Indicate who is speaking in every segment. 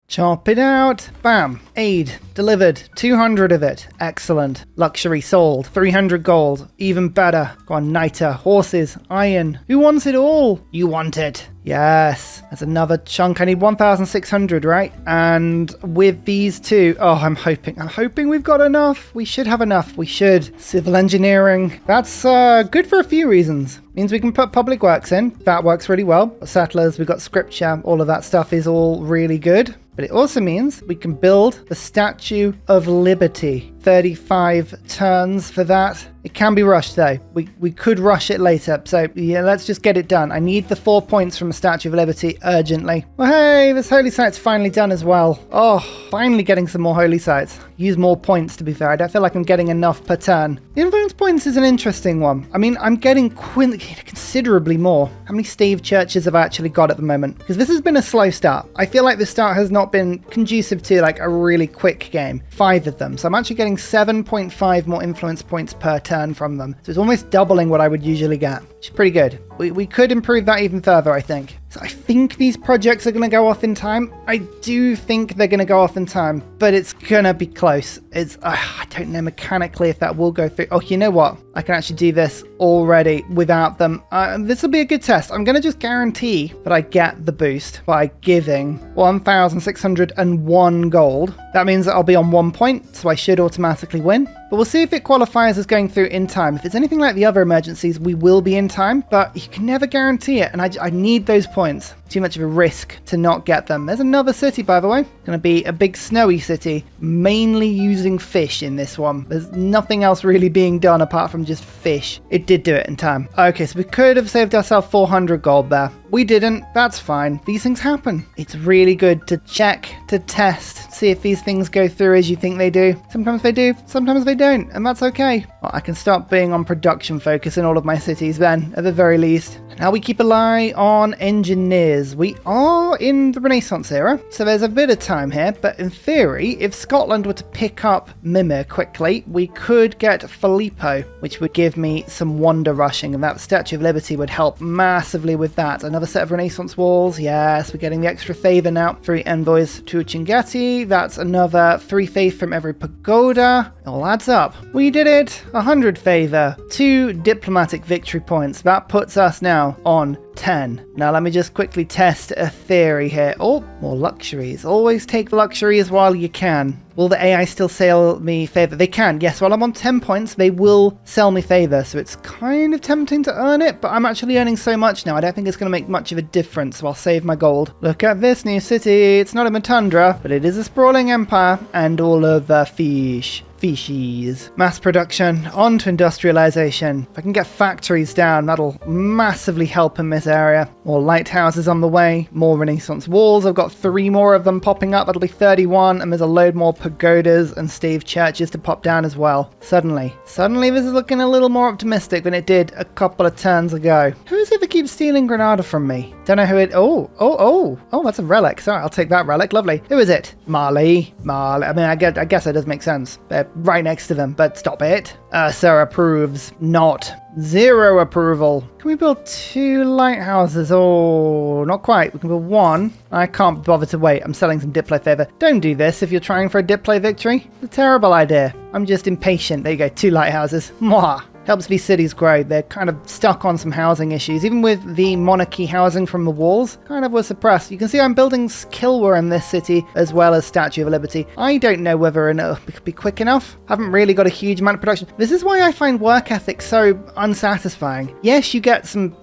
Speaker 1: Chop it out. Bam. Aid. Delivered. 200 of it. Excellent. Luxury sold. 300 gold. Even better. Go on, niter. Horses. Iron. Who wants it all? You want it. Yes. That's another chunk. I need 1,600, right? And with these two, oh, I'm hoping we've got enough. We should have enough. We should. Civil engineering. That's good for a few reasons. Means we can put public works in. That works really well. Settlers, we've got scripture. All of that stuff is all really good. But it also means we can build the Statue of Liberty. 35 turns for that. It can be rushed though. We could rush it later. So yeah, let's just get it done. I need the 4 points from the Statue of Liberty urgently. Well, hey, this holy site's finally done as well. Oh, finally getting some more holy sites. Use more points, to be fair. I don't feel like I'm getting enough per turn. The influence points is an interesting one. I mean, I'm getting considerably more. How many stave churches have I actually got at the moment? Because this has been a slow start. I feel like this start has not been conducive to like a really quick game. 5 of them. So I'm actually getting 7.5 more influence points per turn from them. So it's almost doubling what I would usually get, which is pretty good. We could improve that even further, I think. So I think these projects are going to go off in time. I do think they're going to go off in time, but it's going to be close. I don't know mechanically if that will go through. Oh, you know what? I can actually do this already without them. This will be a good test. I'm going to just guarantee that I get the boost by giving 1,601 gold. That means that I'll be on 1 point, so I should automatically win. But we'll see if it qualifies as going through in time. If it's anything like the other emergencies, we will be in time, but you can never guarantee it. And I need those points. Too much of a risk to not get them. There's another city, by the way. Going to be a big snowy city, mainly using fish in this one. There's nothing else really being done apart from just fish. It did do it in time. Okay, so we could have saved ourselves 400 gold there. We didn't. That's fine. These things happen. It's really good to check, to test, see if these things go through as you think they do. Sometimes they do, sometimes they don't, and that's okay. Well, I can start being on production focus in all of my cities then, at the very least. Now we keep an eye on engineers. We are in the Renaissance era, so there's a bit of time here, but in theory, if Scotland were to pick up Mimir quickly, we could get Filippo, which would give me some wonder rushing, and that Statue of Liberty would help massively with that. Another set of Renaissance walls, yes, we're getting the extra favor now. 3 envoys to Chinguetti, that's another 3 faith from every pagoda. It all adds up. We did it, 100 favor, 2 diplomatic victory points. That puts us now on 10. Now let me just quickly test a theory here. Oh, more luxuries. Always take the luxuries while you can. Will the AI still sell me favor? They can. Yes, while I'm on 10 points, they will sell me favor. So it's kind of tempting to earn it, but I'm actually earning so much now. I don't think it's going to make much of a difference, so I'll save my gold. Look at this new city. It's not a tundra, but it is a sprawling empire and all of the fish. Fishies. Mass production, on to industrialization. If I can get factories down, that'll massively help in this area. More lighthouses on the way, more Renaissance walls. I've got 3 more of them popping up. That'll be 31, and there's a load more pagodas and stave churches to pop down as well. Suddenly this is looking a little more optimistic than it did a couple of turns ago. Who is it that keeps stealing Granada from me? Don't know who it... Oh, that's a relic. Sorry, I'll take that relic. Lovely. Who is it? Mali. I mean, I guess it does make sense. They're right next to them, but stop it. Ursa approves. Not. 0 approval. Can we build 2 lighthouses? Oh, not quite. We can build 1. I can't bother to wait. I'm selling some Diplo favor. Don't do this if you're trying for a Diplo victory. It's a terrible idea. I'm just impatient. There you go. 2 lighthouses. Mwah. Helps these cities grow. They're kind of stuck on some housing issues. Even with the monarchy housing from the walls, kind of was suppressed. You can see I'm building Kilwer in this city as well as Statue of Liberty. I don't know whether it could be quick enough. Haven't really got a huge amount of production. This is why I find work ethic so unsatisfying. Yes, you get some,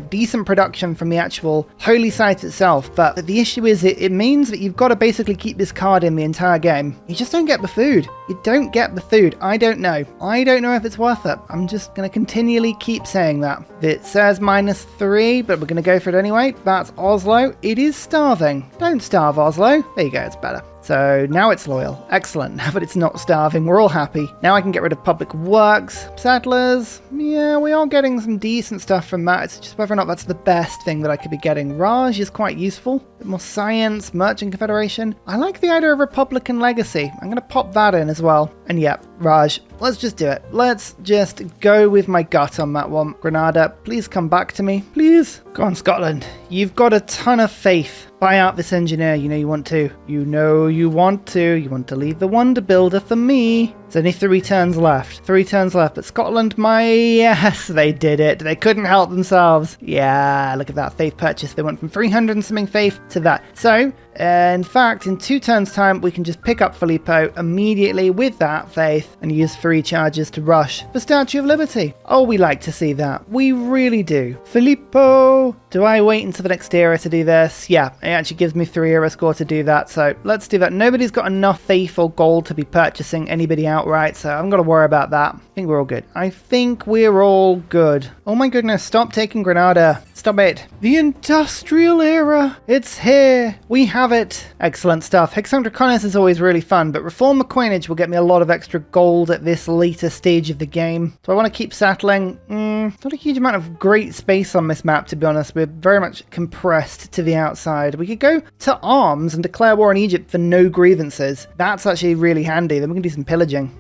Speaker 1: decent production from the actual holy site itself, but the issue is it means that you've got to basically keep this card in the entire game. You just don't get the food. You don't get the food. I don't know. I don't know if it's worth it. I'm just going to continually keep saying that. It says -3, but we're going to go for it anyway. That's Oslo. It is starving. Don't starve, Oslo. There you go. It's better. So now it's loyal. Excellent. Now that it's not starving, we're all happy. Now I can get rid of public works. Settlers. Yeah, we are getting some decent stuff from that. It's just whether or not that's the best thing that I could be getting. Raj is quite useful. A bit more science, merchant confederation. I like the idea of Republican legacy. I'm going to pop that in as well. And yeah, Raj, let's just do it. Let's just go with my gut on that one. Granada, please come back to me. Please. Go on, Scotland. You've got a ton of faith Buy out this engineer. You know you want to. You know you want to. You want to leave the wonder builder for me. There's only 3 turns left. 3 turns left. But Scotland, yes, they did it. They couldn't help themselves. Yeah, look at that faith purchase. They went from 300 and something faith to that. So, in fact, in 2 turns' time, we can just pick up Filippo immediately with that faith and use 3 charges to rush the Statue of Liberty. Oh, we like to see that. We really do. Filippo! Do I wait until the next era to do this? Yeah, it actually gives me 3 era score to do that, so let's do that. Nobody's got enough faith or gold to be purchasing anybody outright, so I'm going to worry about that. I think we're all good. I think we're all good. Oh my goodness, stop taking Granada. Stop it. The industrial era. It's here. We have it. Excellent stuff. Hexam Draconis is always really fun, but Reform the Coinage will get me a lot of extra gold at this later stage of the game. So I want to keep settling. Not a huge amount of great space on this map, to be honest. We're very much compressed to the outside. We could go to arms and declare war on Egypt for no grievances. That's actually really handy. Then we can do some pillaging.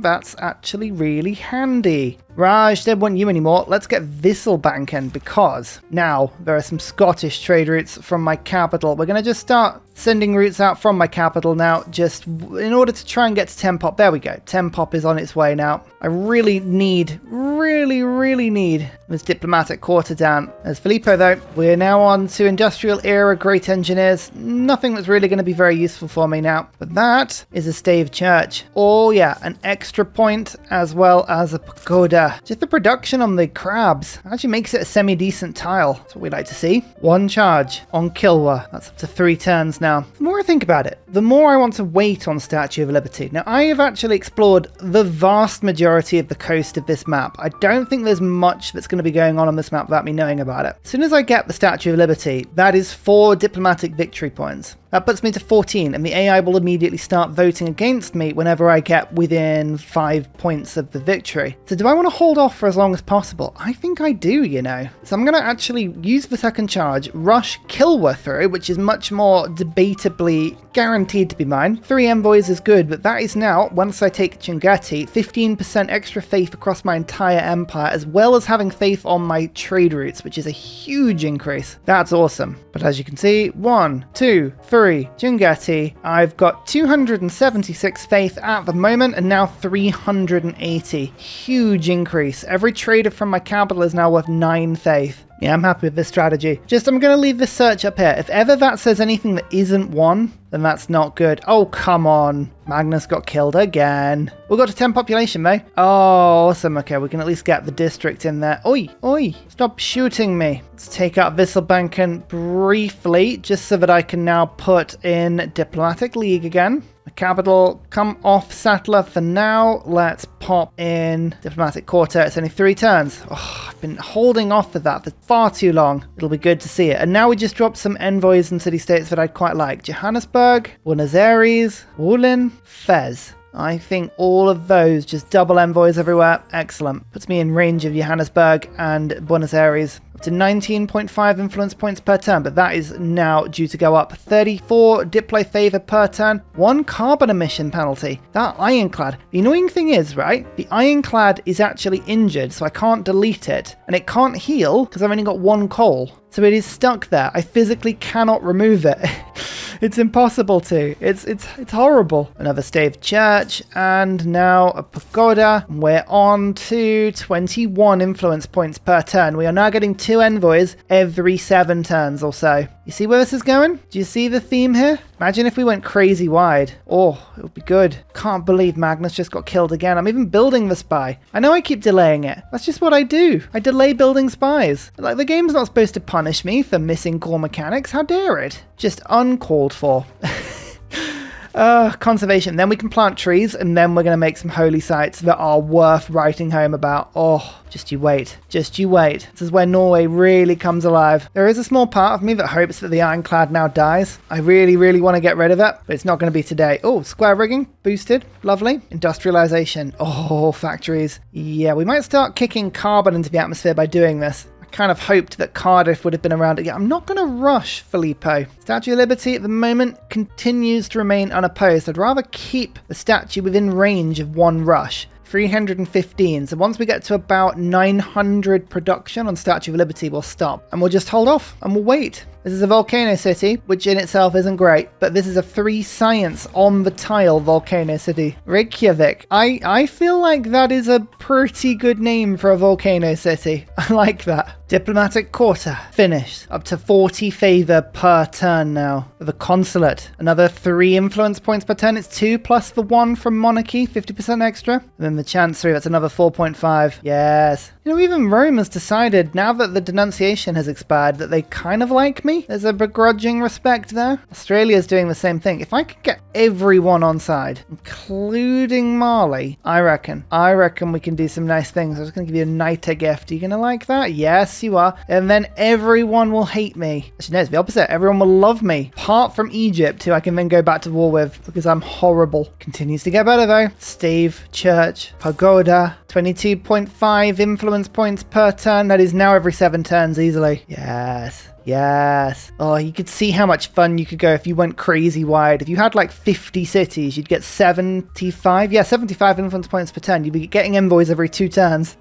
Speaker 1: That's actually really handy. Raj, don't want you anymore. Let's get Visselbanken, because now there are some Scottish trade routes from my capital. We're going to just start sending routes out from my capital now, just in order to try and get to 10 pop. There we go. 10 pop is on its way now. I really need this diplomatic quarter down. As Filippo, though, we're now on to industrial era great engineers. Nothing that's really going to be very useful for me now. But that is a Stave church. Oh yeah, an extra point as well as a pagoda. Just the production on the crabs actually makes it a semi-decent tile. That's what we like to see. 1 charge on Kilwa. That's up to 3 turns now. The more I think about it, the more I want to wait on Statue of Liberty. Now, I have actually explored the vast majority of the coast of this map. I don't think there's much that's going to be going on this map without me knowing about it. As soon as I get the Statue of Liberty, that is 4 diplomatic victory points. That puts me to 14, and the AI will immediately start voting against me whenever I get within 5 points of the victory. So do I want to hold off for as long as possible? I think I do, you know. So I'm going to actually use the second charge, rush Kilwa through, which is much more debatably guaranteed to be mine. 3 envoys is good, but that is now, once I take Chinguetti, 15% extra faith across my entire empire, as well as having faith on my trade routes, which is a huge increase. That's awesome. But as you can see, 1, 2, 3, Chinguetti. I've got 276 faith at the moment, and now 380. Huge increase. Every trader from my capital is now worth 9 faith. Yeah, I'm happy with this strategy. I'm going to leave this search up here. If ever that says anything that isn't 1, then that's not good. Oh, come on. Magnus got killed again. We've got to 10 population, though. Oh, awesome. Okay, we can at least get the district in there. Oi, oi, stop shooting me. Let's take out Visselbanken briefly, just so that I can now put in Diplomatic League again. The capital, come off settler for now. Let's pop in Diplomatic Quarter. It's only 3 turns. Oh, I've been holding off for that for far too long. It'll be good to see it. And now we just dropped some envoys and city-states that I'd quite like. Johannesburg, Buenos Aires, Woolin, Fez. I think all of those, just double envoys everywhere. Excellent. Puts me in range of Johannesburg and Buenos Aires. Up to 19.5 influence points per turn, but that is now due to go up. 34 Diplo favor per turn. 1 carbon emission penalty. That ironclad. The annoying thing is, right, the ironclad is actually injured, so I can't delete it. And it can't heal because I've only got 1 coal. So it is stuck there. I physically cannot remove it. It's impossible to. It's horrible. Another Stave church, and now a pagoda. We're on to 21 influence points per turn. We are now getting 2 envoys every 7 turns or so. You see where this is going? Do you see the theme here? Imagine if we went crazy wide. Oh, it would be good. Can't believe Magnus just got killed again. I'm even building the spy. I know I keep delaying it. That's just what I do. I delay building spies. Like, the game's not supposed to punish me for missing core mechanics. How dare it? Just uncalled for. Conservation. Then we can plant trees, and then we're going to make some holy sites that are worth writing home about. Oh, just you wait. Just you wait. This is where Norway really comes alive. There is a small part of me that hopes that the ironclad now dies. I really, really want to get rid of it, but it's not going to be today. Oh, square rigging. Boosted. Lovely. Industrialization. Oh, factories. Yeah, we might start kicking carbon into the atmosphere by doing this. Kind of hoped that Cardiff would have been around again. I'm not going to rush Filippo. Statue of Liberty at the moment continues to remain unopposed. I'd rather keep the statue within range of 1 rush. 315. So once we get to about 900 production on Statue of Liberty, we'll stop. And we'll just hold off and we'll wait. This is a volcano city, which in itself isn't great, but this is a 3 science on the tile volcano city. Reykjavik. I feel like that is a pretty good name for a volcano city. I like that. Diplomatic quarter. Finished. Up to 40 favor per turn now. The consulate. Another 3 influence points per turn. It's 2 plus the 1 from Monarchy. 50% extra. And then the chancery. That's another 4.5. Yes. You know, even Rome has decided, now that the denunciation has expired, that they kind of like me. There's a begrudging respect there. Australia's doing the same thing. If I could get everyone on side, including Mali, I reckon we can do some nice things. I was going to give you a Niter gift. Are you going to like that? Yes, you are. And then everyone will hate me. Actually, no, it's the opposite. Everyone will love me. Apart from Egypt, who I can then go back to war with because I'm horrible. Continues to get better though. Stave, church, pagoda, 22.5 influence points per turn. That is now every 7 turns easily. Yes. Yes. Oh, you could see how much fun you could go if you went crazy wide. If you had like 50 cities, you'd get 75. Yeah, 75 influence points per turn. You'd be getting envoys every 2 turns.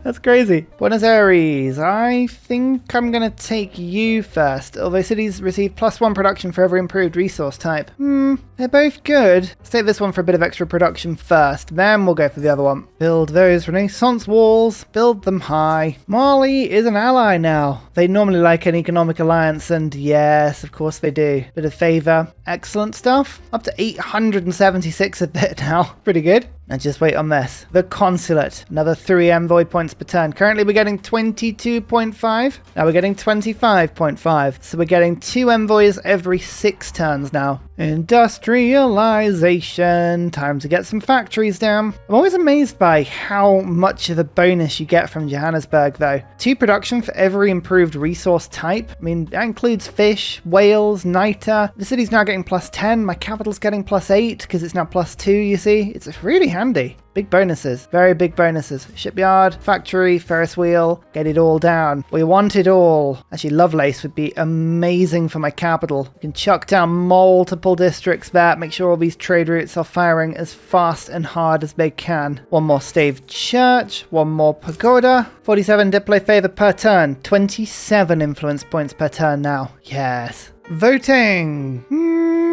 Speaker 1: That's crazy. Buenos Aires. I think I'm going to take you first. Although cities receive +1 production for every improved resource type. They're both good. Let's take this one for a bit of extra production first. Then we'll go for the other one. Build those Renaissance walls. Build them high. Mali is an ally now. They normally like an economic alliance, and yes, of course they do. Bit of favor. Excellent stuff. Up to 876 of it now. Pretty good. Now just wait on this. The consulate. Another 3 envoy points per turn. Currently we're getting 22.5. Now we're getting 25.5. So we're getting 2 envoys every 6 turns now. Industrialization. Time to get some factories down. I'm always amazed by how much of a bonus you get from Johannesburg though. 2 production for every improved resource type. I mean, that includes fish, whales, niter. The city's now getting +10. My capital's getting +8 because it's now +2, you see. It's really handy. Big bonuses. Very big bonuses. Shipyard, factory, Ferris wheel. Get it all down. We want it all. Actually, Lovelace would be amazing for my capital. You can chuck down multiple districts there. Make sure all these trade routes are firing as fast and hard as they can. 1 more Stave Church. 1 more Pagoda. 47 Diplo favor per turn. 27 influence points per turn now. Yes. Voting.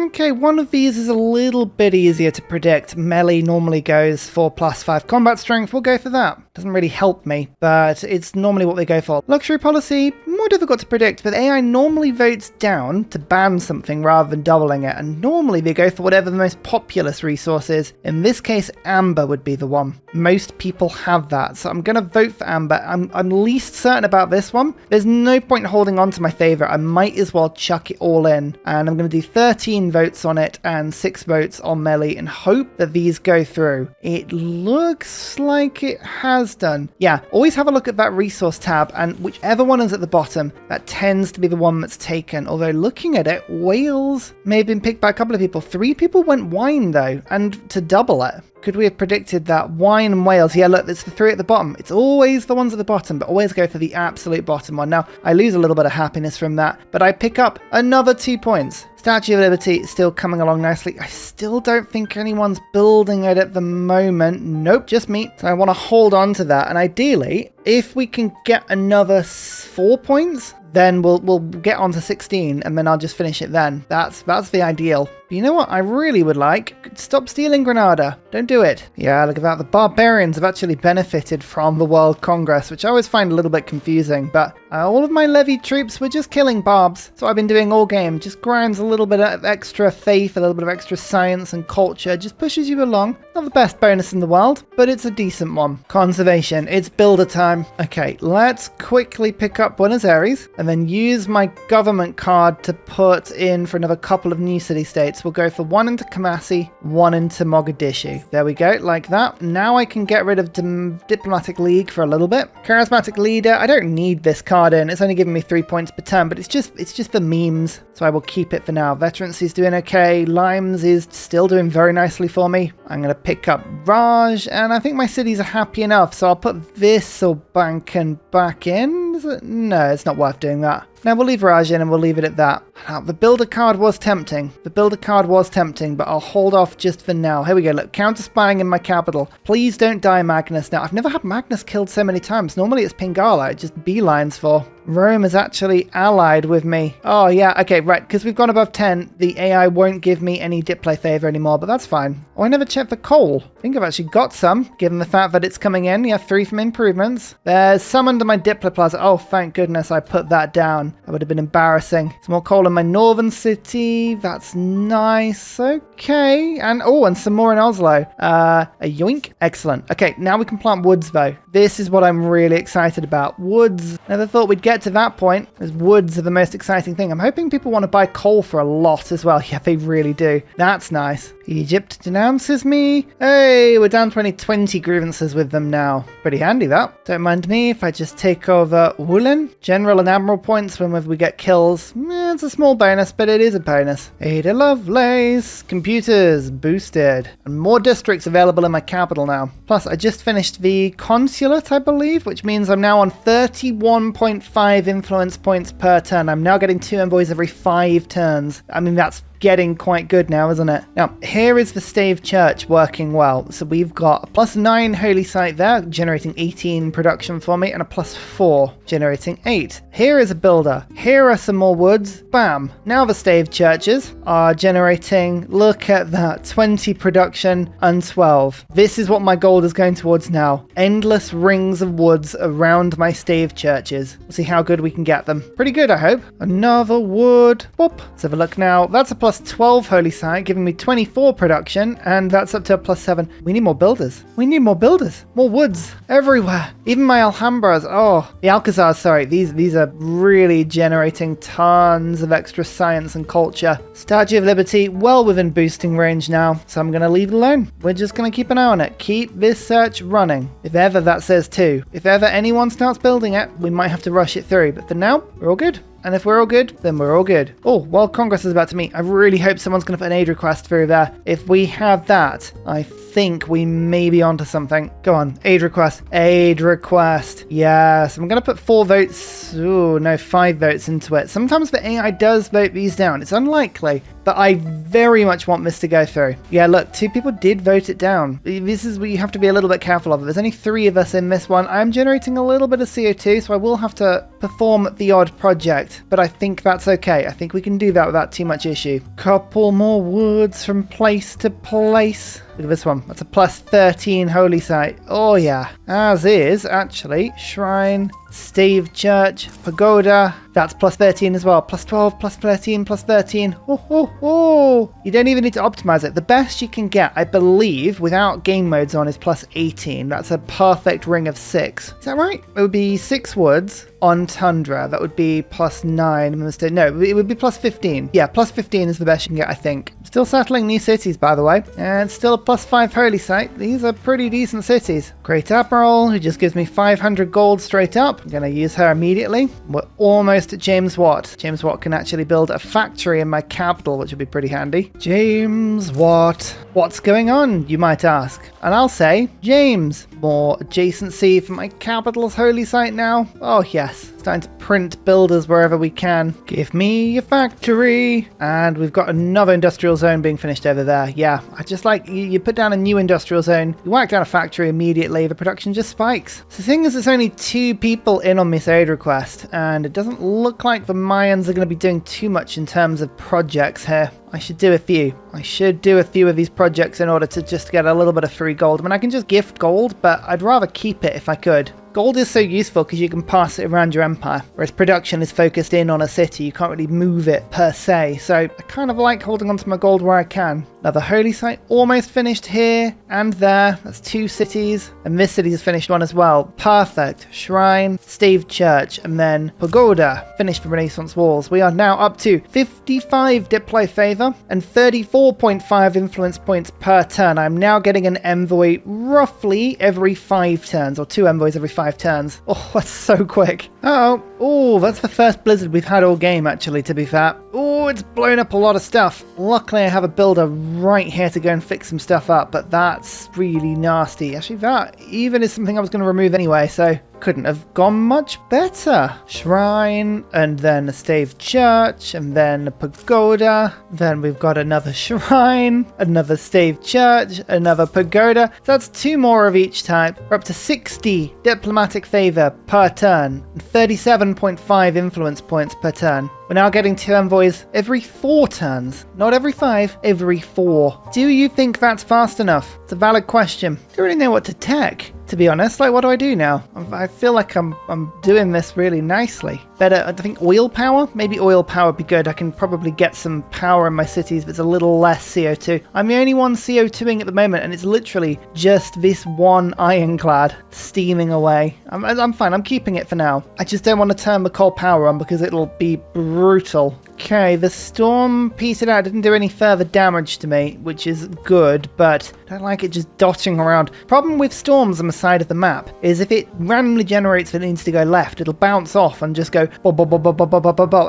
Speaker 1: Okay, one of these is a little bit easier to predict. Melee normally goes for +5 combat strength. We'll go for that. Doesn't really help me, but it's normally what they go for. Luxury policy, more difficult to predict, but AI normally votes down to ban something rather than doubling it, and normally they go for whatever the most populous resource is. In this case, amber would be the one. Most people have that, so I'm going to vote for amber. I'm least certain about this one. There's no point holding on to my favourite. I might as well chuck it all in, and I'm going to do 13 votes on it and 6 votes on melee and hope that these go through. It looks like it has done. Yeah, always have a look at that resource tab, and whichever one is at the bottom, that tends to be the one that's taken. Although looking at it, whales may have been picked by a couple of people. 3 people went wine though, and to double it. Could we have predicted that? Wine and whales. Yeah, look, it's the 3 at the bottom. It's always the ones at the bottom, but always go for the absolute bottom one. Now, I lose a little bit of happiness from that, but I pick up another 2 points. Statue of Liberty is still coming along nicely. I still don't think anyone's building it at the moment. Nope, just me. So I want to hold on to that. And ideally, if we can get another 4 points, then we'll get on to 16, and then I'll just finish it then. That's the ideal. But you know what I really would like? Stop stealing Granada. Don't do it. Yeah, look at that. The barbarians have actually benefited from the World Congress, which I always find a little bit confusing. But all of my levied troops were just killing barbs. So I've been doing all game. Just grinds a little bit of extra faith, a little bit of extra science and culture. Just pushes you along. Not the best bonus in the world, but it's a decent one. Conservation. It's builder time. Okay, let's quickly pick up Buenos Aires and then use my government card to put in for another couple of new city-states. We'll go for 1 into Kumasi, 1 into Mogadishu. There we go, like that. Now I can get rid of Diplomatic League for a little bit. Charismatic Leader, I don't need this card in. It's only giving me 3 points per turn, but it's just for memes, so I will keep it for now. Veterancy's doing okay. Limes is still doing very nicely for me. I'm going to pick up Raj, and I think my cities are happy enough, so I'll put this or bank and back in. No, it's not worth doing that. Now we'll leave Varangian and we'll leave it at that. Now, the builder card was tempting. The builder card was tempting, but I'll hold off just for now. Here we go. Look, counter-spying in my capital. Please don't die, Magnus. Now, I've never had Magnus killed so many times. Normally it's Pingala. It just beelines for. Rome is actually allied with me. Oh, yeah. Okay, right. Because we've gone above 10, the AI won't give me any Diplo favor anymore, but that's fine. Oh, I never checked the coal. I think I've actually got some, given the fact that it's coming in. Yeah, 3 from improvements. There's some under my Diplo plaza. Oh, thank goodness I put that down. That would have been embarrassing. Some more coal in my northern city. That's nice. Okay. And, oh, and some more in Oslo. A yoink. Excellent. Okay, now we can plant woods, though. This is what I'm really excited about. Woods. Never thought we'd get to that point, as woods are the most exciting thing. I'm hoping people want to buy coal for a lot as well. Yeah, they really do. That's nice. Egypt denounces me. Hey, we're down to only 20 grievances with them now. Pretty handy, that. Don't mind me if I just take over Woolen. General and Admiral points whenever we get kills. It's a small bonus, but it is a bonus. Ada Lovelace. Computers boosted. And more districts available in my capital now. Plus, I just finished the consulate, I believe, which means I'm now on 31.5 influence points per turn. I'm now getting 2 envoys every 5 turns. I mean, that's getting quite good now, isn't it? Now, here is the Stave Church working well. So we've got a +9 holy site there, generating 18 production for me, and a +4, generating 8. Here is a builder. Here are some more woods. Bam. Now the Stave Churches are generating, look at that, 20 production and 12. This is what my gold is going towards now. Endless rings of woods around my Stave Churches. We'll see how good we can get them. Pretty good, I hope. Another wood. Boop. Let's have a look now. That's a +12 holy site, giving me 24 production, and that's up to a +7. We need more builders. We need more builders. More woods everywhere. Even my Alhambras. Oh, the Alcazars, sorry. These are really generating tons of extra science and culture. Statue of Liberty, well within boosting range now, so I'm going to leave it alone. We're just going to keep an eye on it. Keep this search running. If ever that says 2. If ever anyone starts building it, we might have to rush it through. But for now, we're all good. And if we're all good, then we're all good. Oh, while Congress is about to meet, I really hope someone's going to put an aid request through there. If we have that, I think we may be onto something. Go on, aid request. Aid request. Yes, I'm going to put 4 votes. Ooh, no, 5 votes into it. Sometimes the AI does vote these down. It's unlikely, but I very much want this to go through. Yeah, look, 2 people did vote it down. This is what you have to be a little bit careful of. There's only 3 of us in this one. I'm generating a little bit of CO2, so I will have to perform the odd project, but I think that's okay. I think we can do that without too much issue. Couple more woods from place to place. Look at this one. That's a +13 holy site. Oh yeah. As is, actually, Shrine, Stave Church, Pagoda. That's +13 as well. +12, +13, +13. Oh. You don't even need to optimize it. The best you can get, I believe, without game modes on is +18. That's a perfect ring of 6. Is that right? It would be 6 woods on Tundra. That would be +9. No, it would be +15. Yeah, +15 is the best you can get, I think. Still settling new cities, by the way. And still a +5 holy site. These are pretty decent cities. Great Admiral, who just gives me 500 gold straight up. I'm going to use her immediately. We're almost at James Watt. James Watt can actually build a factory in my capital, which would be pretty handy. James Watt. What's going on, you might ask? And I'll say, James. More adjacency for my capital's holy site now. Oh yes, starting to print builders wherever we can. Give me a factory. And we've got another industrial zone being finished over there. Yeah, I just like, you put down a new industrial zone, you whack down a factory immediately, the production just spikes. So the thing is, there's only 2 people in on this aid request, and it doesn't look like the Mayans are going to be doing too much in terms of projects here. I should do a few. I should do a few of these projects in order to just get a little bit of free gold. I mean, I can just gift gold, but I'd rather keep it if I could. Gold is so useful because you can pass it around your empire, whereas production is focused in on a city. You can't really move it per se, so I kind of like holding onto my gold where I can. Now the holy site almost finished here and there. That's 2 cities, and this city has finished one as well. Perfect. Shrine, Stave Church, and then Pagoda finished the Renaissance walls. We are now up to 55 Diplo favor and 34.5 influence points per turn. I'm now getting an envoy roughly every 5 turns, or 2 envoys every 5 turns. Oh, that's so quick. Oh, that's the first blizzard we've had all game, actually, to be fair. Oh, it's blown up a lot of stuff. Luckily, I have a builder right here to go and fix some stuff up, but that's really nasty. Actually, that even is something I was going to remove anyway, so couldn't have gone much better. Shrine, and then a Stave church, and then a pagoda. Then we've got another shrine, another Stave church, another pagoda. So that's 2 more of each type. We're up to 60 diplomatic favor per turn, and 37.5 influence points per turn. We're now getting 2 envoys every 4 turns. Not every 5, every 4. Do you think that's fast enough? It's a valid question. I don't really know what to tech, to be honest. Like, what do I do now? I feel like I'm doing this really nicely. Better, I think oil power? Maybe oil power would be good. I can probably get some power in my cities if it's a little less CO2. I'm the only one CO2ing at the moment, and it's literally just this one ironclad steaming away. I'm fine. I'm keeping it for now. I just don't want to turn the coal power on because it'll be brutal. Okay, the storm petered out, didn't do any further damage to me, which is good, but I don't like it just dotting around. Problem with storms on the side of the map is if it randomly generates that it needs to go left, it'll bounce off and just go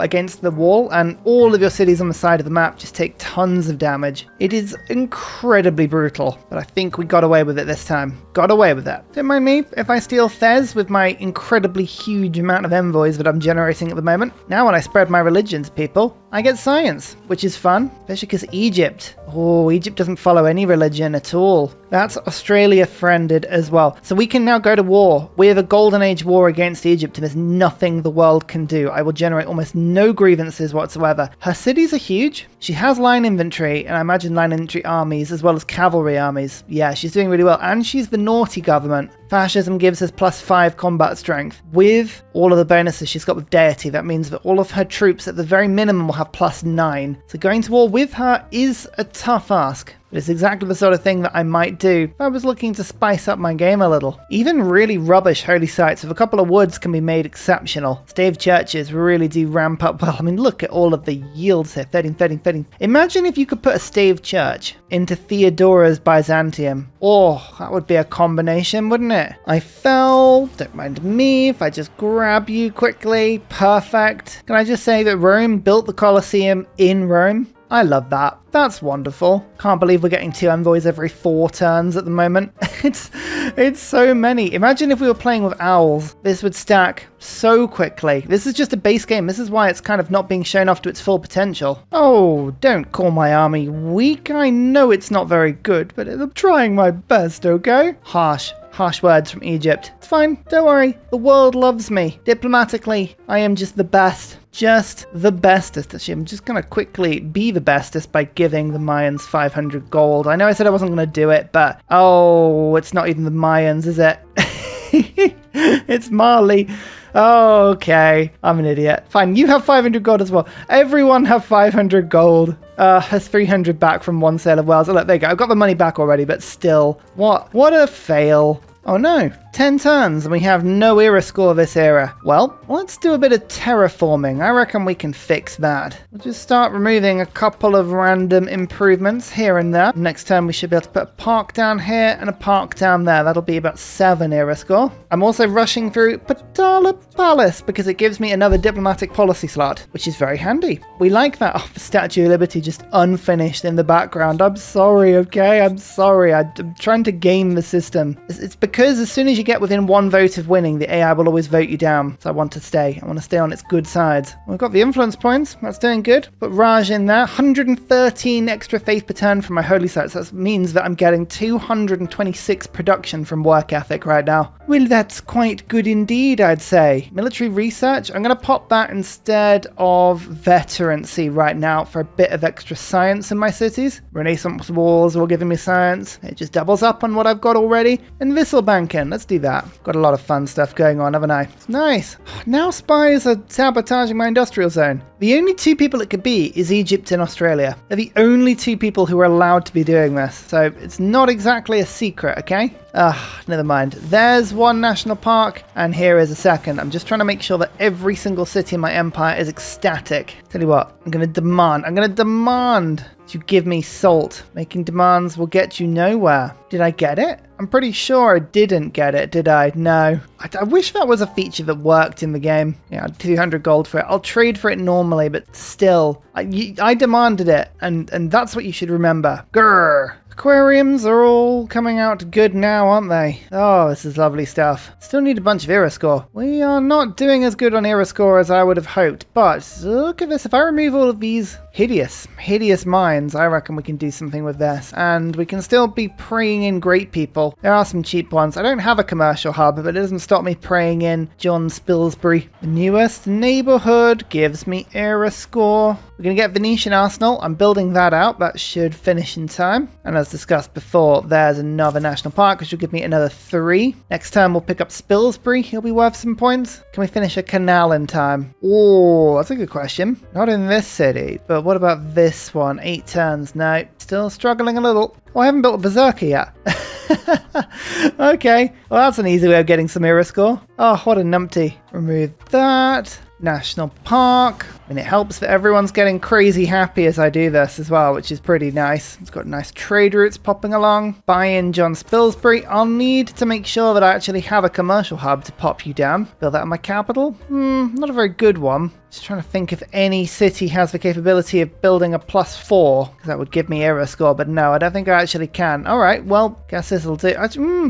Speaker 1: against the wall, and all of your cities on the side of the map just take tons of damage. It is incredibly brutal, but I think we got away with it this time. Got away with that. Don't mind me if I steal Thez with my incredibly huge amount of envoys that I'm generating at the moment. Now when I spread my religions, people, I get science, which is fun, especially because Egypt. Oh, Egypt doesn't follow any religion at all. That's Australia friended as well. So we can now go to war. We have a golden age war against Egypt, and there's nothing the world can do. I will generate almost no grievances whatsoever. Her cities are huge. She has line infantry, and I imagine line infantry armies as well as cavalry armies. Yeah, she's doing really well, and she's the naughty government. Fascism gives us +5 combat strength. With all of the bonuses she's got with Deity, that means that all of her troops at the very minimum will have +9. So going to war with her is a tough ask. But it's exactly the sort of thing that I might do if I was looking to spice up my game a little. Even really rubbish holy sites with a couple of woods can be made exceptional. Stave churches really do ramp up well. I mean, look at all of the yields here. 13, 13, 13. Imagine if you could put a Stave church into Theodora's Byzantium. Oh, that would be a combination, wouldn't it? I fell. Don't mind me if I just grab you quickly. Perfect. Can I just say that Rome built the Colosseum in Rome? I love that. That's wonderful. Can't believe we're getting 2 envoys every 4 turns at the moment. It's so many. Imagine if we were playing with owls. This would stack so quickly. This is just a base game. This is why it's kind of not being shown off to its full potential. Oh, don't call my army weak. I know it's not very good, but I'm trying my best, okay? Harsh words from Egypt. It's fine, don't worry. The world loves me. Diplomatically, I am just the best. Just the bestest. Actually, I'm just going to quickly be the bestest by giving the Mayans 500 gold. I know I said I wasn't going to do it, but oh, it's not even the Mayans, is it? It's Mali. Oh, okay. I'm an idiot. Fine, you have 500 gold as well. Everyone have 500 gold. Has 300 back from one sale of Wales. Oh, look, there you go. I've got the money back already, but still. What a fail. Oh no, 10 turns and we have no era score this era. Well, let's do a bit of terraforming. I reckon we can fix that. We'll just start removing a couple of random improvements here and there. Next turn we should be able to put a park down here and a park down there. That'll be about 7 era score. I'm also rushing through Patala Palace because it gives me another diplomatic policy slot, which is very handy. We like that. Oh, the Statue of Liberty just unfinished in the background. I'm sorry, okay? I'm sorry. I'm trying to game the system. It's because as soon as you get within 1 vote of winning, the AI will always vote you down. So I want to stay. I want to stay on its good sides. We've got the influence points. That's doing good. Put Raj in there. 113 extra faith per turn from my holy sites. That means that I'm getting 226 production from work ethic right now. Well, that's quite good indeed, I'd say. Military research. I'm going to pop that instead of veterancy right now for a bit of extra science in my cities. Renaissance walls will giving me science. It just doubles up on what I've got already. And Vissel banking. Let's do that. Got a lot of fun stuff going on, haven't I? It's nice. Now spies are sabotaging my industrial zone. The only 2 people it could be is Egypt and Australia. They're the only 2 people who are allowed to be doing this. So it's not exactly a secret, okay? Never mind. There's 1 national park, and here is a second. I'm just trying to make sure that every single city in my empire is ecstatic. Tell you what, I'm going to demand you give me salt. Making demands will get you nowhere. Did I get it? I'm pretty sure I didn't get it, did I? No. I wish that was a feature that worked in the game. Yeah, 200 gold for it. I'll trade for it normally, but still, I demanded it, and that's what you should remember. Grrr. Aquariums are all coming out good now, aren't they? Oh, this is lovely stuff. Still need a bunch of era score. We are not doing as good on era score as I would have hoped, but look at this. If I remove all of these hideous mines, I reckon we can do something with this. And we can still be preying in great people. There are some cheap ones. I don't have a commercial hub, but it doesn't stop me preying in John Spilsbury. The newest neighborhood gives me era score. We're going to get Venetian Arsenal. I'm building that out. That should finish in time. And as discussed before, there's another national park, which will give me another 3. Next turn, we'll pick up Spilsbury. He'll be worth some points. Can we finish a canal in time? Oh, that's a good question. Not in this city, but what about this one? 8 turns. No, still struggling a little. Oh, I haven't built a Berserker yet. Okay, well that's an easy way of getting some era score. Oh, what a numpty. Remove that. National Park. And it helps that everyone's getting crazy happy as I do this as well, which is pretty nice. It's got nice trade routes popping along. Buy in John Spilsbury. I'll need to make sure that I actually have a commercial hub to pop you down. Build that in my capital. Not a very good one. Just trying to think if any city has the capability of building a +4, because that would give me era score, but no, I don't think I actually can. All right, well, guess this will do.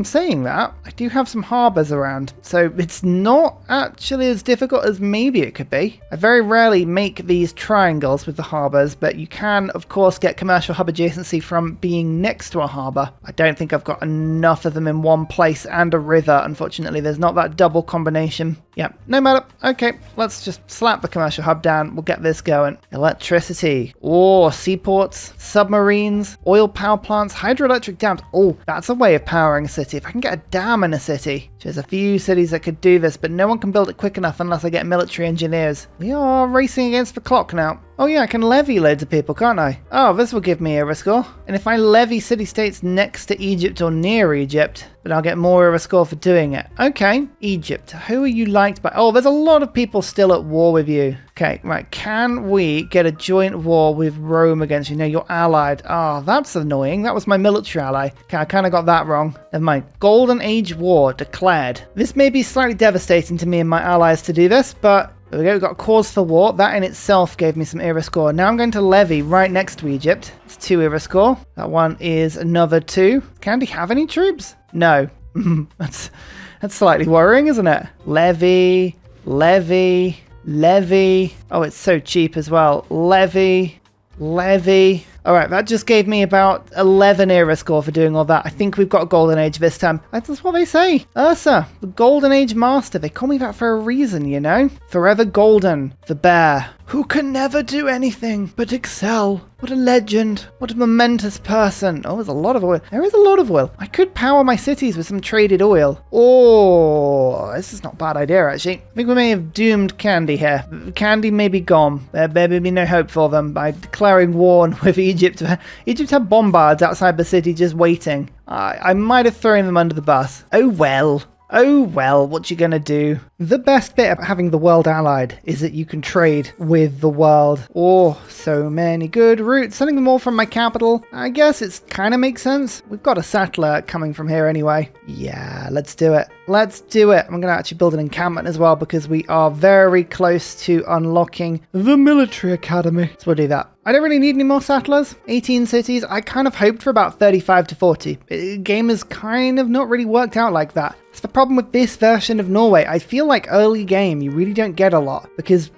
Speaker 1: Saying that, I do have some harbours around, so it's not actually as difficult as maybe it could be. I very rarely make these triangles with the harbours, but you can, of course, get commercial hub adjacency from being next to a harbour. I don't think I've got enough of them in one place and a river, unfortunately. There's not that double combination. Yeah, no matter. Okay, let's just slap the commercial hub down. We'll get this going. Electricity. Oh, seaports, submarines, oil power plants, hydroelectric dams. Oh, that's a way of powering a city. If I can get a dam in a city. There's a few cities that could do this, but no one can build it quick enough unless I get military engineers. We are racing against the clock now. Oh yeah, I can levy loads of people, can't I? Oh, this will give me era score. And if I levy city-states next to Egypt or near Egypt, then I'll get more era score for doing it. Okay, Egypt. Who are you liked by? Oh, there's a lot of people still at war with you. Okay, right. Can we get a joint war with Rome against you? No, you're allied. Oh, that's annoying. That was my military ally. Okay, I kind of got that wrong. Never mind. Golden Age War declared. This may be slightly devastating to me and my allies to do this, but there we go, we've got a cause for war. That in itself gave me some era score. Now I'm going to levy right next to Egypt. It's 2 era score. That one is another 2. Can he have any troops? No. That's slightly worrying, isn't it? Levy, levy, levy. Oh, it's so cheap as well. Levy, levy. All right, that just gave me about 11 era score for doing all that. I think we've got a golden age this time. That's what they say. Ursa, the golden age master. They call me that for a reason, you know? Forever golden, the bear, who can never do anything but excel. What a legend. What a momentous person. Oh, there's a lot of oil. There is a lot of oil. I could power my cities with some traded oil. Oh, this is not a bad idea, actually. I think we may have doomed Candy here. Candy may be gone. There may be no hope for them by declaring war with Egypt. Egypt had bombards outside the city just waiting. I might have thrown them under the bus. Oh well. Oh well, what you gonna do? The best bit about having the world allied is that you can trade with the world. Oh, so many good routes. Sending them all from my capital. I guess it's kind of makes sense. We've got a settler coming from here anyway. Yeah, let's do it. Let's do it. I'm going to actually build an encampment as well because we are very close to unlocking the military academy. So we'll do that. I don't really need any more settlers. 18 cities. I kind of hoped for about 35 to 40. The game has kind of not really worked out like that. It's the problem with this version of Norway. I feel like early game, you really don't get a lot because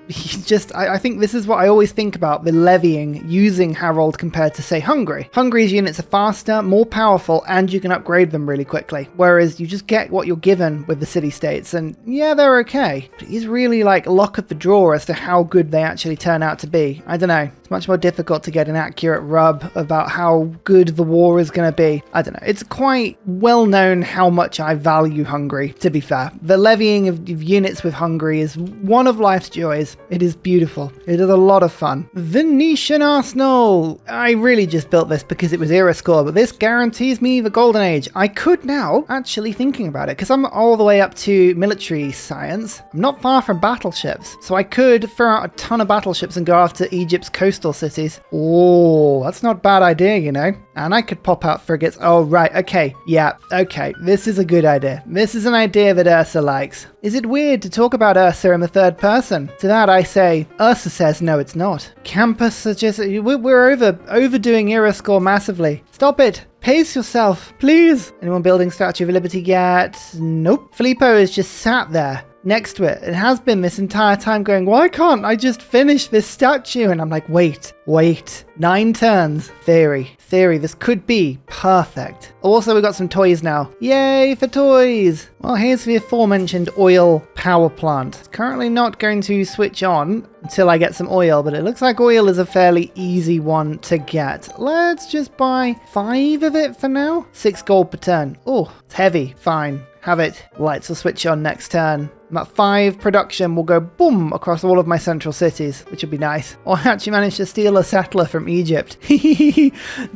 Speaker 1: I think this is what I always think about the levying using Harald compared to, say, Hungary. Hungary's units are faster, more powerful, and you can upgrade them really quickly. Whereas you just get what you're given with the city-states, and yeah, they're okay. But it is really like luck of the draw as to how good they actually turn out to be. I don't know. It's much more difficult to get an accurate rub about how good the war is going to be. I don't know. It's quite well known how much I value Hungary, to be fair. The levying of units with Hungary is one of life's joys. It is beautiful. It is a lot of fun. Venetian Arsenal! I really just built this because it was era score, but this guarantees me the golden age. I could now, actually thinking about it, because I'm all the way up to military science. I'm not far from battleships, so I could throw out a ton of battleships and go after Egypt's coastal cities. Oh, that's not a bad idea, you know? And I could pop out frigates. Oh, right. Okay. Yeah. Okay. This is a good idea. This is an idea that Ursa likes. Is it weird to talk about Ursa in the third person? To that I say, Ursa says no, it's not. Campus suggests we're overdoing era score massively. Stop it. Pace yourself, please. Anyone building Statue of Liberty yet? Nope. Filippo is just sat there next to it. It has been this entire time going, why can't I just finish this statue? And I'm like, wait. 9 turns. Theory, this could be perfect. Also, we got some toys now. Yay for toys. Well, here's the aforementioned oil power plant. It's currently not going to switch on until I get some oil, but it looks like oil is a fairly easy one to get. Let's just buy 5 of it for now. 6 gold per turn. Oh, it's heavy. Fine. Have it. Lights will switch on next turn. About 5 production will go boom across all of my central cities, which would be nice. Oh, I actually managed to steal a settler from Egypt.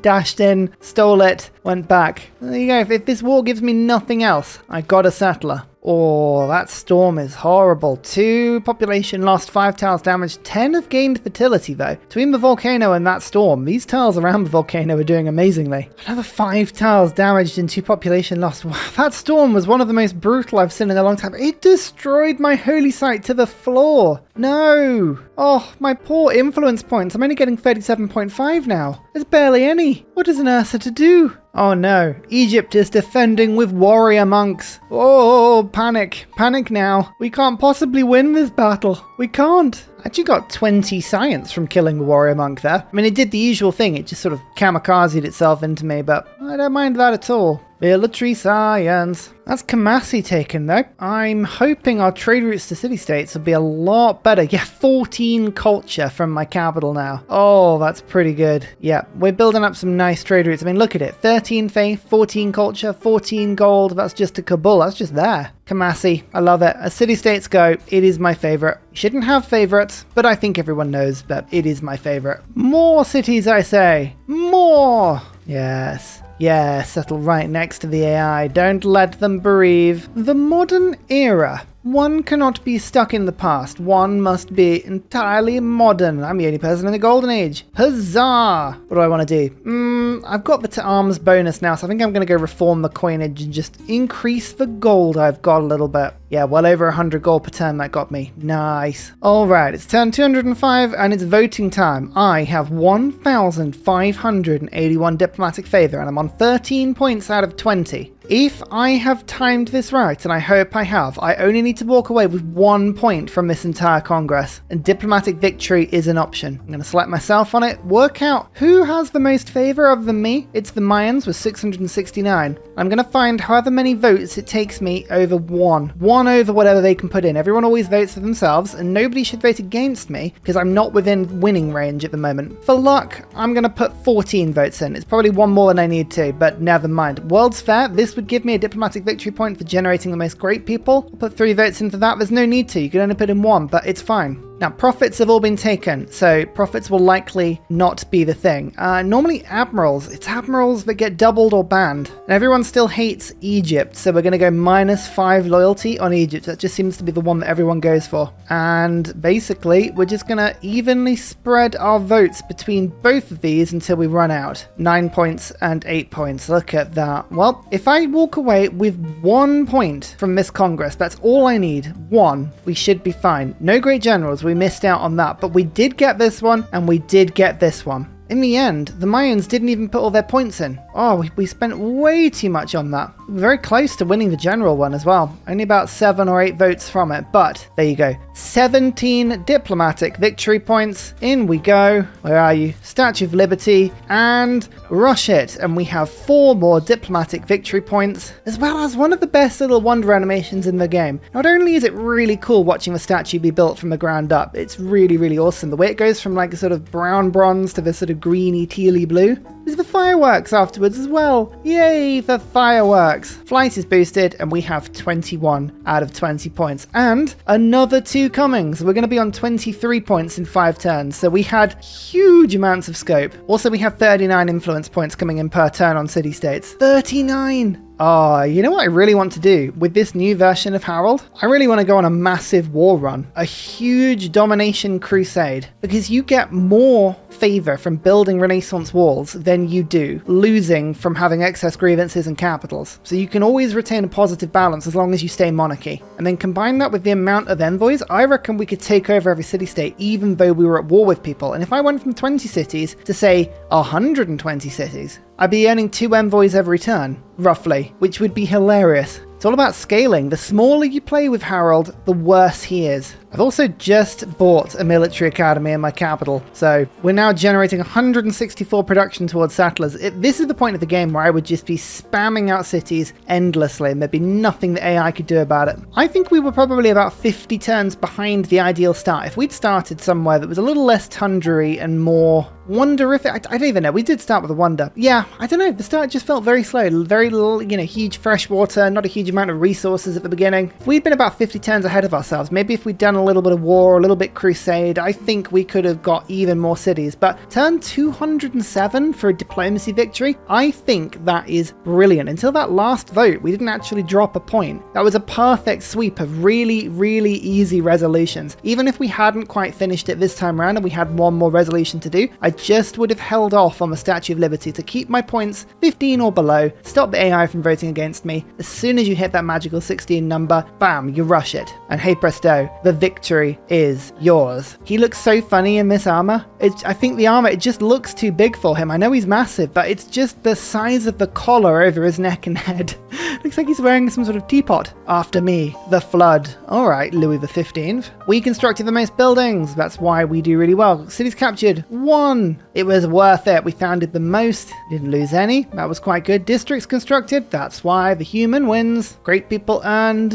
Speaker 1: Dashed in, stole it, went back. There you go. If this war gives me nothing else, I got a settler. Oh, that storm is horrible. 2 population lost, 5 tiles damaged, 10 have gained fertility though. Between the volcano and that storm, these tiles around the volcano are doing amazingly. Another 5 tiles damaged and 2 population lost. Wow, that storm was one of the most brutal I've seen in a long time. It destroyed my holy site to the floor. No. Oh, my poor influence points. I'm only getting 37.5 now. There's barely any. What is an Ursa to do? Oh no, Egypt is defending with warrior monks. Oh, panic. Panic now. We can't possibly win this battle. We can't. I actually got 20 science from killing the warrior monk there. I mean, it did the usual thing. It just sort of kamikazed itself into me, but I don't mind that at all. Military science. That's Kamasi taken though. I'm hoping our trade routes to city-states will be a lot better. Yeah, 14 culture from my capital now. Oh, that's pretty good. Yeah, we're building up some nice trade routes. I mean, look at it. 13 faith, 14 culture, 14 gold. That's just to Kabul. That's just there. Kamasi. I love it. As city-states go, it is my favorite. Shouldn't have favorites, but I think everyone knows that it is my favorite. More cities, I say. More. Yes. Yeah, settle right next to the AI. Don't let them bereave. The modern era. One cannot be stuck in the past. One must be entirely modern. I'm the only person in the golden age. Huzzah! What do I want to do? I've got the to arms bonus now, so I think I'm going to go reform the coinage and just increase the gold I've got a little bit. Yeah, well over 100 gold per turn that got me. Nice. Alright, it's turn 205 and it's voting time. I have 1,581 diplomatic favor and I'm on 13 points out of 20. If I have timed this right, and I hope I have, I only need to walk away with 1 point from this entire Congress, and diplomatic victory is an option. I'm going to select myself on it, work out who has the most favor other than me. It's the Mayans with 669. I'm going to find however many votes it takes me over 1 over whatever they can put in. Everyone always votes for themselves, and nobody should vote against me, because I'm not within winning range at the moment. For luck, I'm going to put 14 votes in. It's probably 1 more than I need to, but never mind. World's Fair, this would give me a diplomatic victory point for generating the most great people. I'll put 3 votes in for that. There's no need to. You can only put in 1, but it's fine. Now, profits have all been taken, so profits will likely not be the thing. Normally admirals, it's admirals that get doubled or banned. And everyone still hates Egypt, so we're going to go -5 loyalty on Egypt. That just seems to be the one that everyone goes for. And basically, we're just going to evenly spread our votes between both of these until we run out. 9 points and 8 points. Look at that. Well, if I walk away with 1 point from this Congress, that's all I need. 1. We should be fine. No great generals. We missed out on that, but we did get this one and we did get this one. In the end, the Mayans didn't even put all their points in. Oh, we spent way too much on that. We were very close to winning the general one as well. Only about 7 or 8 votes from it, but there you go. 17 diplomatic victory points. In we go. Where are you? Statue of Liberty and rush it. And we have 4 more diplomatic victory points, as well as one of the best little wonder animations in the game. Not only is it really cool watching the statue be built from the ground up, it's really, really awesome. The way it goes from like a sort of brown bronze to this sort of greeny, tealy blue. There's the fireworks afterwards as well. Yay for fireworks. Flight is boosted and we have 21 out of 20 points. And another 2 coming. So we're going to be on 23 points in 5 turns. So we had huge amounts of scope. Also, we have 39 influence points coming in per turn on city-states. 39! Oh, you know what I really want to do with this new version of Harald? I really want to go on a massive war run. A huge domination crusade. Because you get more favor from building Renaissance walls than you do losing from having excess grievances and capitals. So you can always retain a positive balance as long as you stay monarchy. And then combine that with the amount of envoys, I reckon we could take over every city-state even though we were at war with people. And if I went from 20 cities to say 120 cities, I'd be earning 2 envoys every turn, roughly, which would be hilarious. It's all about scaling. The smaller you play with Harald, the worse he is. I've also just bought a military academy in my capital, so we're now generating 164 production towards settlers. This is the point of the game where I would just be spamming out cities endlessly and there'd be nothing the AI could do about it. I think we were probably about 50 turns behind the ideal start. If we'd started somewhere that was a little less tundra-y and more wonderific, I don't even know. We did start with a wonder. Yeah, I don't know. The start just felt very slow, very little, huge fresh water, not a huge amount of resources at the beginning. If we'd been about 50 turns ahead of ourselves, maybe if we'd done a little bit of war, a little bit crusade, I think we could have got even more cities. But turn 207 for a diplomacy victory, I think that is brilliant. Until that last vote, we didn't actually drop a point. That was a perfect sweep of really, really easy resolutions. Even if we hadn't quite finished it this time around and we had one more resolution to do, I just would have held off on the Statue of Liberty to keep my points 15 or below, stop the AI from voting against me. As soon as you hit that magical 16 number, bam, you rush it. And hey presto, the victory is yours. He looks so funny in this armor. I think the armor, it just looks too big for him. I know he's massive, but it's just the size of the collar over his neck and head. Looks like he's wearing some sort of teapot. After me, the flood. All right, Louis XV. We constructed the most buildings. That's why we do really well. Cities captured, 1. It was worth it. We founded the most, didn't lose any. That was quite good. Districts constructed. That's why the human wins. Great people earned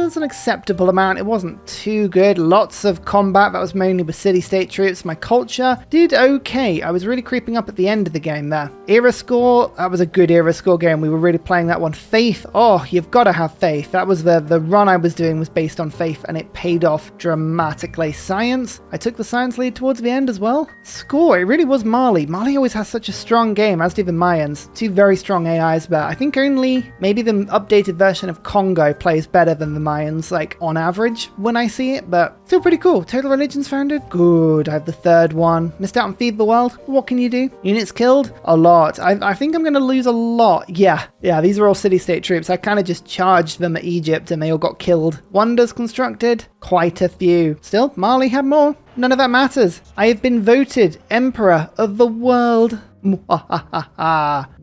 Speaker 1: it's an acceptable amount. It wasn't too good. Lots of combat. That was mainly with city-state troops. My culture did okay. I was really creeping up at the end of the game there. Era score. That was a good era score game. We were really playing that one. Faith. Oh, you've got to have faith. That was the run I was doing was based on faith and it paid off dramatically. Science. I took the science lead towards the end as well. Score. It really was Mali. Mali always has such a strong game, as do the Mayans. 2 very strong AIs, but I think only maybe the updated version of Congo plays better than the Mayans, like on average when I see it, but still pretty cool. Total religions founded. Good. I have the 3rd one. Missed out on Feed the World. What can you do? Units killed? A lot. I think I'm going to lose a lot. Yeah, these are all city-state troops. I kind of just charged them at Egypt and they all got killed. Wonders constructed? Quite a few. Still, Mali had more. None of that matters. I have been voted Emperor of the World.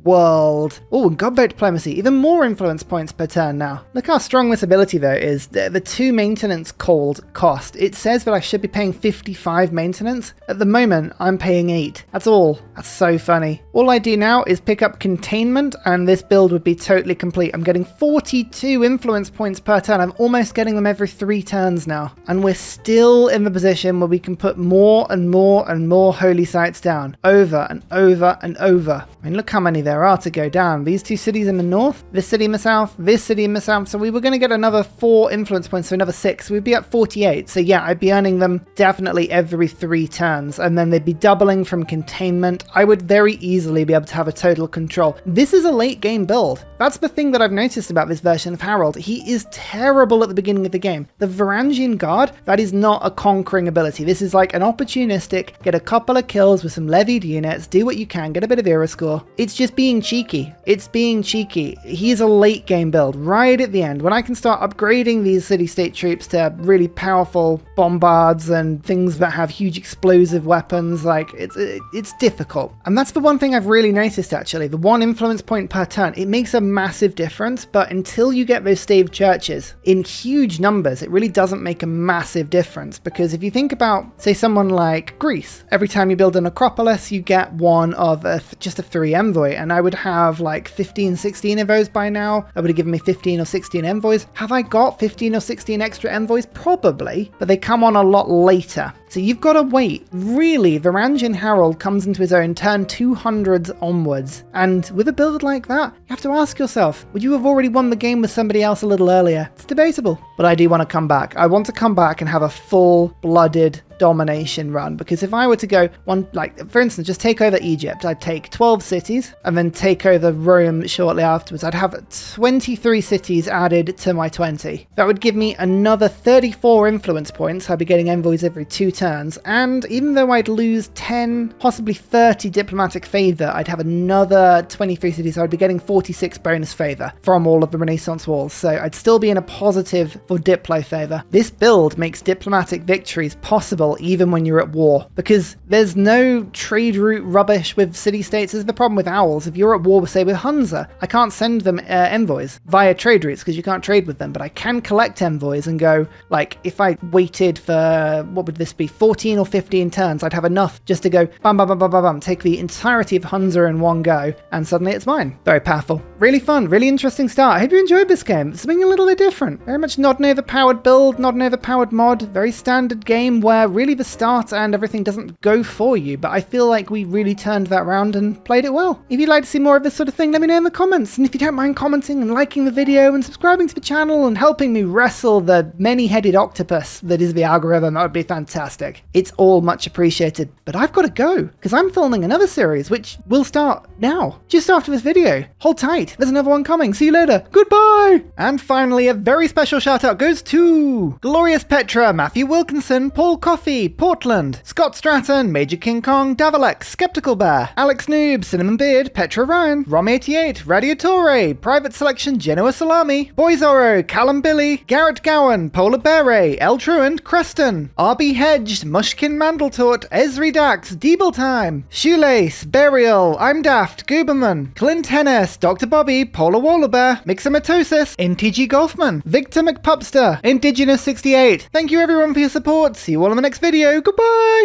Speaker 1: World. Oh, and gunboat diplomacy. Even more influence points per turn now. Look how strong this ability though is. The 2 maintenance called cost. It says that I should be paying 55 maintenance. At the moment, I'm paying 8. That's all. That's so funny. All I do now is pick up containment and this build would be totally complete. I'm getting 42 influence points per turn. I'm almost getting them every 3 turns now. And we're still in the position where we can put more and more and more holy sites down. Over and over and over. I mean, look how many there are to go down. These 2 cities in the north, this city in the south, this city in the south. So we were going to get another 4 influence points, so another 6. We'd be at 48. So yeah, I'd be earning them definitely every 3 turns. And then they'd be doubling from containment. I would very easily be able to have a total control. This is a late game build. That's the thing that I've noticed about this version of Harald. He is terrible at the beginning of the game. The Varangian Guard, that is not a conquering ability. This is like an opportunistic, get a couple of kills with some levied units, do what you can, get a bit of era score. It's just being cheeky. It's being cheeky. He's a late game build right at the end when I can start upgrading these city-state troops to really powerful bombards and things that have huge explosive weapons. Like it's difficult. And that's the one thing I've really noticed actually. The 1 influence point per turn, it makes a massive difference, but until you get those stave churches in huge numbers, it really doesn't make a massive difference. Because if you think about, say, someone like Greece, every time you build an Acropolis, you get one of just a 3 envoy, and I would have like 15, 16 of those by now. That would have given me 15 or 16 envoys. Have I got 15 or 16 extra envoys? Probably, but they come on a lot later. So you've got to wait. Really, Varangian Harald comes into his own turn 200s onwards. And with a build like that, you have to ask yourself, would you have already won the game with somebody else a little earlier? It's debatable. But I do want to come back. I want to come back and have a full-blooded domination run, because if I were to go one, like for instance, just take over Egypt, I'd take 12 cities and then take over Rome shortly afterwards. I'd have 23 cities added to my 20. That would give me another 34 influence points. I'd be getting envoys every 2 turns. turns, and even though I'd lose 10, possibly 30 diplomatic favour, I'd have another 23 cities, so I'd be getting 46 bonus favour from all of the Renaissance walls, so I'd still be in a positive for Diplo favour. This build makes diplomatic victories possible even when you're at war, because there's no trade route rubbish with city-states. This is the problem with owls. If you're at war, say with Hunza, I can't send them envoys via trade routes because you can't trade with them, but I can collect envoys and go, like, if I waited for, what would this be, 14 or 15 turns, I'd have enough just to go bam, bam, bam, bam, bam, bam, take the entirety of Hunza in one go, and suddenly it's mine. Very powerful. Really fun, really interesting start. I hope you enjoyed this game. It's something a little bit different. Very much not an overpowered build, not an overpowered mod, very standard game where really the start and everything doesn't go for you, but I feel like we really turned that around and played it well. If you'd like to see more of this sort of thing, let me know in the comments, and if you don't mind commenting and liking the video and subscribing to the channel and helping me wrestle the many-headed octopus that is the algorithm, that would be fantastic. It's all much appreciated, but I've got to go, because I'm filming another series, which will start now, just after this video. Hold tight, there's another one coming. See you later. Goodbye! And finally, a very special shout out goes to Glorious Petra, Matthew Wilkinson, Paul Coffey, Portland, Scott Stratton, Major King Kong, Davalex, Skeptical Bear, Alex Noob, Cinnamon Beard, Petra Ryan, Rom88, Radiatore, Private Selection, Genoa Salami, Boyzoro, Callum Billy, Garrett Gowan, Polar Beret, El Truant, Creston, RB Hedged, Mushkin Mandletort, Esri Dax, Deeble Time, Shoelace, Burial, I'm Daft, Gooberman, Clint Hennes, Dr. Bobby, Polar Wallabear, Mixomatosis, NTG Golfman, Victor McPupster, Indigenous68. Thank you everyone for your support. See you all in the next video. Goodbye!